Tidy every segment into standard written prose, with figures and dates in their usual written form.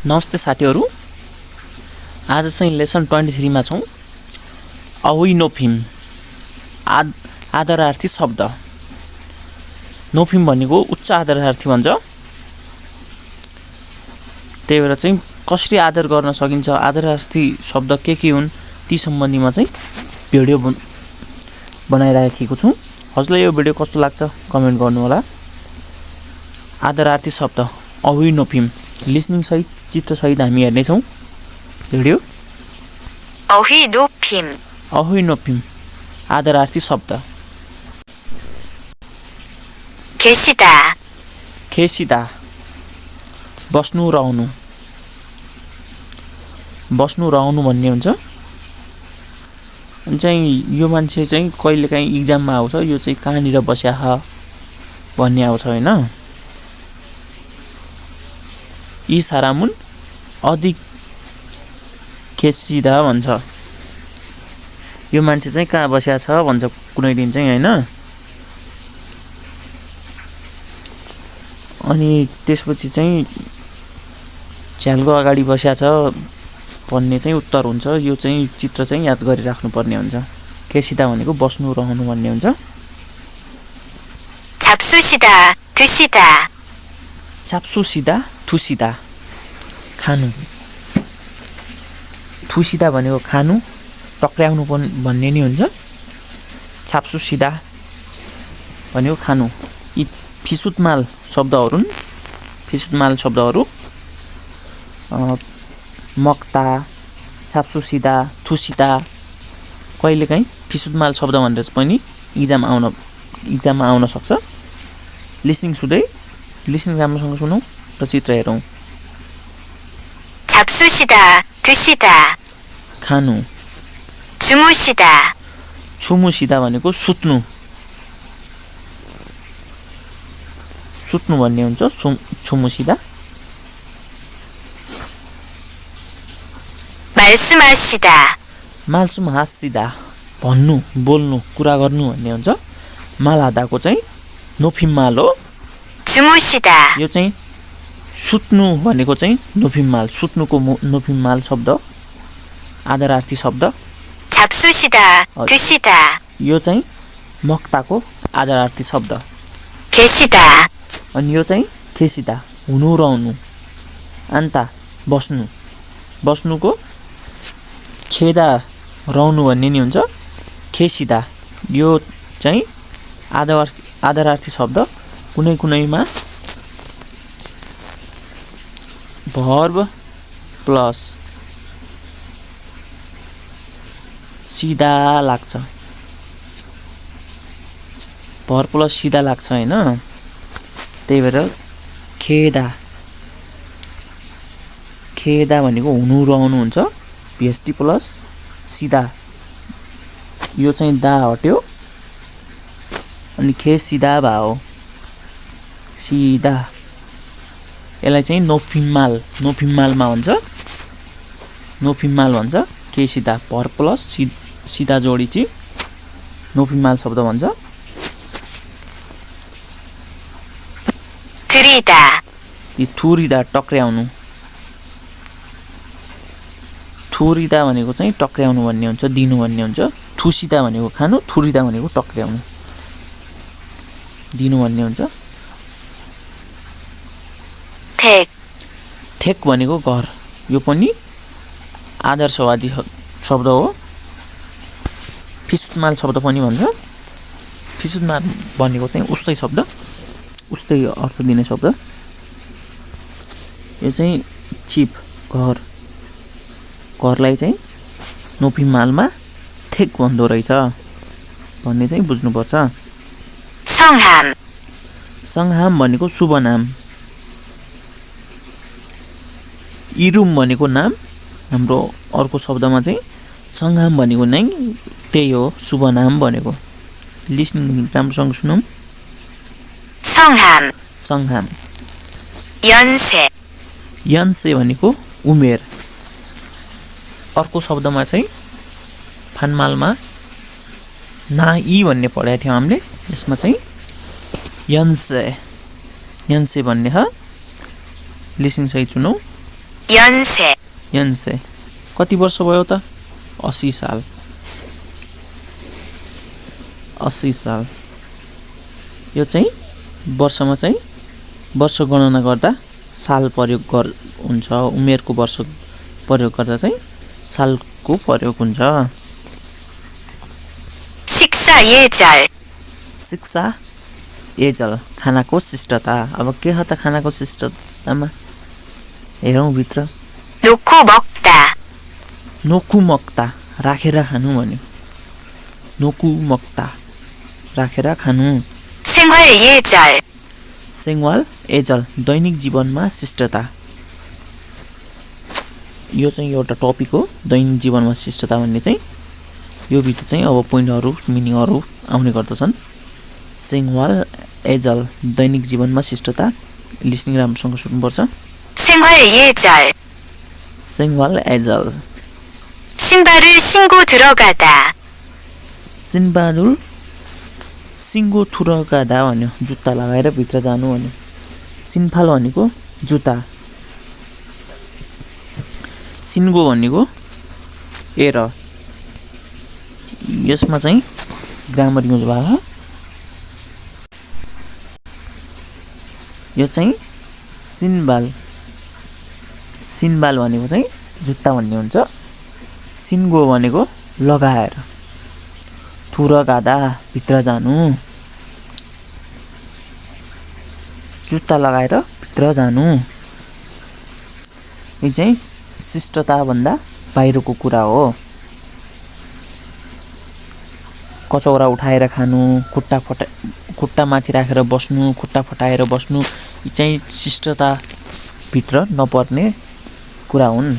नमस्ते साथीहरु, आज चाहिँ लेसन 23 मा छौं। अहुइ नोफिम आदरार्थी शब्द। नोफिम भनेको उच्च आदरार्थी भन्छ। त्यही भएर चाहिँ कसरी आदर गर्न सकिन्छ, आदरार्थी शब्द के हुन् ती सम्बन्धीमा चाहिँ भिडियो बनाइराखेको छु। हजुरलाई यो भिडियो कस्तो लाग्छ कमेन्ट गर्नु होला। आदरार्थी शब्द अहुइ नोफिम लिसनिङ सहित चित्र सहित हामी हेर्ने छौं भिडियो। अहुइ नोफिम आदरार्थी शब्द। केसिदा बस्नु रहनु भन्ने हुन्छ। चाहिँ यो मान्छे चाहिँ कहिलेकाहीँ एक्जाममा आउँछ, यो चाहिँ कहाँनिर बस्या ह भन्ने आउँछ हैन। यी सारामुन अधिक केसिदा भन्छ। यो मान्छे चाहिँ कहाँ बस्या छ भन्छ कुनै दिन चाहिँ हैन। अनि त्यसपछि चाहिँ झ्यालको अगाडि बस्या छ भन्ने चाहिँ उत्तर हुन्छ। यो चाहिँ चित्र चाहिँ याद गरिराख्नु पर्ने हुन्छ। केसिदा भनेको बस्नु रहनु भन्ने हुन्छ। छाप्सुसिदा थुसिदा खानु। थुसिदा भनेको खानु, टक्र्याउनु भन्ने नि हुन्छ। छाप्सुसिदा भनेको खानु। यी फिसुतमाल शब्दहरू मक्ता, छाप्सुसिदा, थुसिदा कहिलेकाहीँ फिसुतमाल शब्द भनेर पनि एक्जाममा आउन सक्छ। लिसनिङ राम्रोसँग सुनौं र चित्र हेरौं। खानु। छुमुसिदा भनेको सुत्नु भन्ने हुन्छ। छुमुसिदा। माल्सुमहासिदा भन्नु, बोल्नु, कुरा गर्नु भन्ने हुन्छ। मालहादाको चाहिँ नोफिम माल हो। यो चाहिँ सुत्नु भनेको चाहिँ नोफिम माल, सुत्नुको नोफिम माल शब्द, आदरार्थी शब्द। यो चाहिँ मक्ताको आदरार्थी शब्द। अनि यो चाहिँ केसिदा हुनु रहनु। अन्ता बस्नुको खेदा रहनु भन्ने नि हुन्छ। केसिदा यो चाहिँ आदरार्थी शब्द। कुनैमा भर्ब प्लस सिधा लाग्छ। भर्ब प्लस सिधा लाग्छ हैन। त्यही भएर खेदा भनेको हुनु रहनु हुन्छ। भिएसटी प्लस सिधा, यो चाहिँ दा हट्यो अनि खेसिदा भयो। सिधा यसलाई चाहिँ नोफिम मालमा भन्छ। नोफिम माल भन्छ। केसिदा भर्ब प्लस सिधा जोडी चाहिँ नोफिम माल शब्द भन्छ। थुरिदा टक्र्याउनु। थुरिदा भनेको चाहिँ टक्र्याउनु भन्ने हुन्छ, दिनु भन्ने हुन्छ। थुसिदा भनेको खानु, थुरिदा भनेको टक्र्याउनु, दिनु भन्ने हुन्छ। थेक भनेको घर, यो पनि आदर्शवादी शब्द हो। फिसुतमाल शब्द पनि भन्छ। फिसुतमाल भनेको चाहिँ उस्तै शब्द, उस्तै अर्थ दिने शब्द। यो चाहिँ चिप घरलाई चाहिँ नोफिम मालमा थेक भन्दो रहेछ भन्ने चाहिँ बुझ्नुपर्छ। संहाम भनेको शुभ नाम। इरुम भनेको नाम। हाम्रो अर्को शब्दमा चाहिँ संहाम भनेको नै त्यही हो, शुभ नाम भनेको। लिसनिङ राम्रोसँग सुनौं। संहाम। यन्से भनेको उमेर। अर्को शब्दमा चाहिँ फानमालमा नाइ भन्ने पढाएको थियौं हामीले। यसमा चाहिँ यन्से भन्ने ह। लिसनिङ सहित सुनौ। 연세. 연से कति वर्ष भयो त 80 साल 80 साल यो चाहिँ वर्षमा चाहिँ वर्ष गणना गर्दा साल प्रयोग हुन्छ उमेरको वर्ष प्रयोग गर्दा चाहिँ सालको प्रयोग हुन्छ 식사 예절. शिक्षा एजल खानाको शिष्टता अब के हो त खानाको शिष्टतामा हेरौँ भित्र 놓고 먹다. नोकुमक्ता राखेर खानु भन्यो नोकुमक्ता राखेर खानु 생활 예절. सेङ्वाल एजल दैनिक जीवनमा शिष्टता यो चाहिँ एउटा टपिक हो दैनिक जीवनमा शिष्टता भन्ने चाहिँ यो भित्र चाहिँ अब पोइन्टहरू मिनिङहरू आउने गर्दछन् सेङ्वाल एजल दैनिक जीवनमा शिष्टता लिसनिङ राम्रोसँग सुन्नुपर्छ 생활 예절. सेङ्वाल एजल 신발을 신고 들어가다. सिनबहादुर सिङ्गो थुरगादा भन्यो जुत्ता लगाएर भित्र जानु भन्यो सिन्फाल भनेको जुत्ता सिन्गो भनेको एर यसमा चाहिँ ग्रामर युज भएको यो चाहिँ सिन्बाल सिन्बाल भनेको चाहिँ जुत्ता भन्ने हुन्छ सिन्गो भनेको लगाएर थुरगादा भित्र जानु जुत्ता लगाएर भित्र जानु यो चाहिँ शिष्टता भन्दा बाहिरको कुरा हो कचौरा उठाएर खानु खुट्टा माथि राखेर बस्नु खुट्टा फटाएर बस्नु यी चाहिँ शिष्टता भित्र नपर्ने कुरा हुन्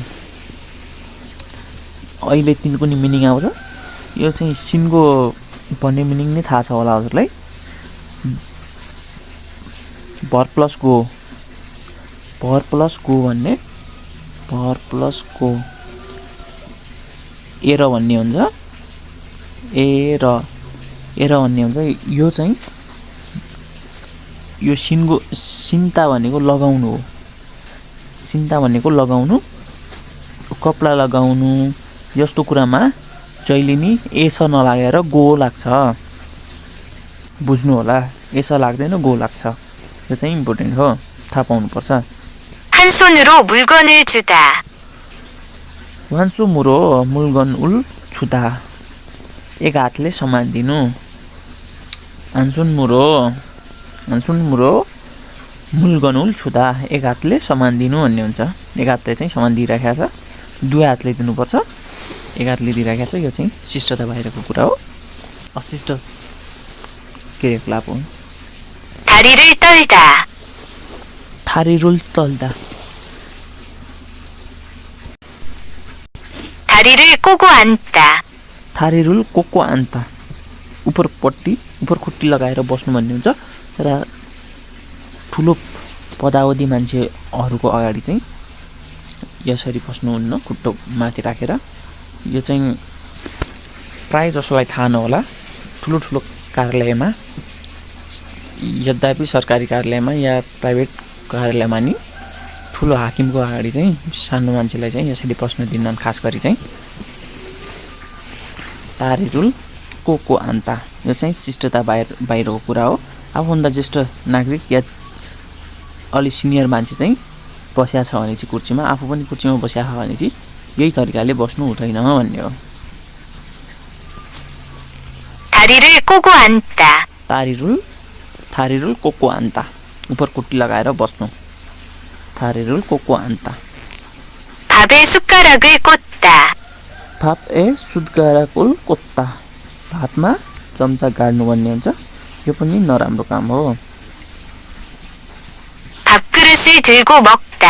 अहिले तिनको नि मिनिङ आउँछ यो चाहिँ सिन्गो भन्ने मिनिङ नै थाहा छ होला हजुरलाई भर प्लस गो भन्ने भर प्लस गो एर भन्ने हुन्छ एर भन्ने हुन्छ यो चाहिँ यो सिन्ता भनेको लगाउनु हो सिन्ता भनेको लगाउनु कपडा लगाउनु यस्तो कुरामा जहिले नि एस नलागेर गो लाग्छ बुझ्नु होला एस लाग्दैन गो लाग्छ यो चाहिँ इम्पोर्टेन्ट हो थाहा पाउनुपर्छ 한 손으로 물건을 주다. वान्सु मुरो मुलगन उल छुदा एक हातले सामान दिनु हान्सुन मुरो मुलगन उल छुदा एक हातले सामान दिनु भन्ने हुन्छ एक हातले चाहिँ सामान दिइराखेको छ दुई हातले दिनुपर्छ एक हातले दिइराखेको छ यो चाहिँ शिष्टता बाहिरको कुरा हो अशिष्ट क्रियाकलाप हो 다리를 떨다. थारिरुल तल्दा 다리를 꼬고 앉다. थारिरुल कोको आन्ता उपर खुट्टी लगाएर बस्नु भन्ने हुन्छ तर ठुलो पदावधि मान्छेहरूको अगाडि चाहिँ यसरी बस्नुहुन्न खुट्टो माथि राखेर यो चाहिँ प्राय जसोलाई थाहा नहोला ठुलो कार्यालयमा यद्यपि सरकारी कार्यालयमा या प्राइभेट कार्यालयमा नि ठुलो हाकिमको अगाडि चाहिँ सानो मान्छेलाई चाहिँ यसरी बस्न दिन्न खास गरी चाहिँ तारिरुल कोको आन्ता यो चाहिँ शिष्टता बाहिरको कुरा हो आफूभन्दा ज्येष्ठ नागरिक या अलि सिनियर मान्छे चाहिँ बस्या छ भने चाहिँ कुर्सीमा आफू पनि कुर्सीमा बस्या छ भने चाहिँ यही तरिकाले बस्नु हुँदैन भन्ने हो 다리를 꼬고 앉다. थारिरुल कोको आन्ता उपर खुट्टी लगाएर बस्नु थारिरुल कोको आन्ता 밥에 숟가락을 꽂다. भापए सुत्गाराकुल कोत्ता भातमा चम्चा गाड्नु भन्ने हुन्छ यो पनि नराम्रो काम हो 밥그릇을 들고 먹다.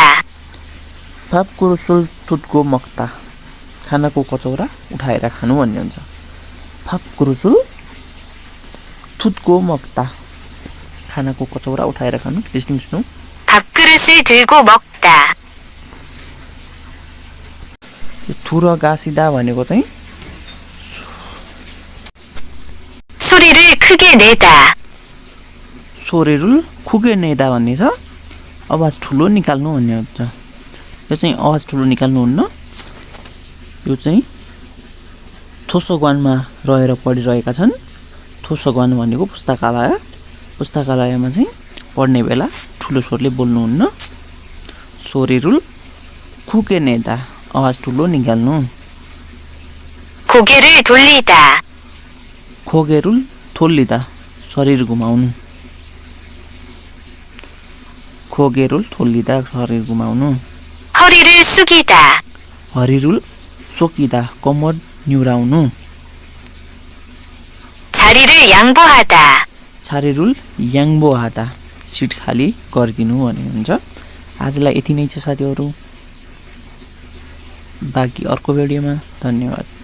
भापकुरुसुल थुटको मक्ता खानाको कचौरा उठाएर खानु भन्ने हुन्छ भापकुरुसुल थुटको मक्ता खानाको कचौरा उठाएर खानु लिस्निङ सुनौ 밥그릇을 들고 먹다. थुर गासिदा भनेको चाहिँ 소리를 크게 내다. सोरेरुल खुगे नेदा भन्ने छ आवाज ठुलो निकाल्नु भन्ने हुन्छ यो चाहिँ आवाज ठुलो निकाल्नुहुन्न। यो चाहिँ थोसोगवानमा रहेर पढिरहेका छन्। थोसोगवान भनेको पुस्तकालय। पुस्तकालयमा चाहिँ पढ्ने बेला ठुलो स्वरले बोल्नुहुन्न। सोरेरुल खुकेनेदा आवाज ठुलो निकाल्नु। 고개를 돌리다. खोगेरुल थोल्लिदा शरीर घुमाउनु। खोगेरुल थोल्लिदा शरीर घुमाउनु। 허리를 숙이다. हरिरुल सोकिदा कम्मर निहुराउनु। 자리를 양보하다. छारेरुल याङबो हाता सिट खाली गरिदिनु भन्ने हुन्छ। आजलाई यति नै छ साथीहरु। बाँकी अर्को भिडियोमा। धन्यवाद।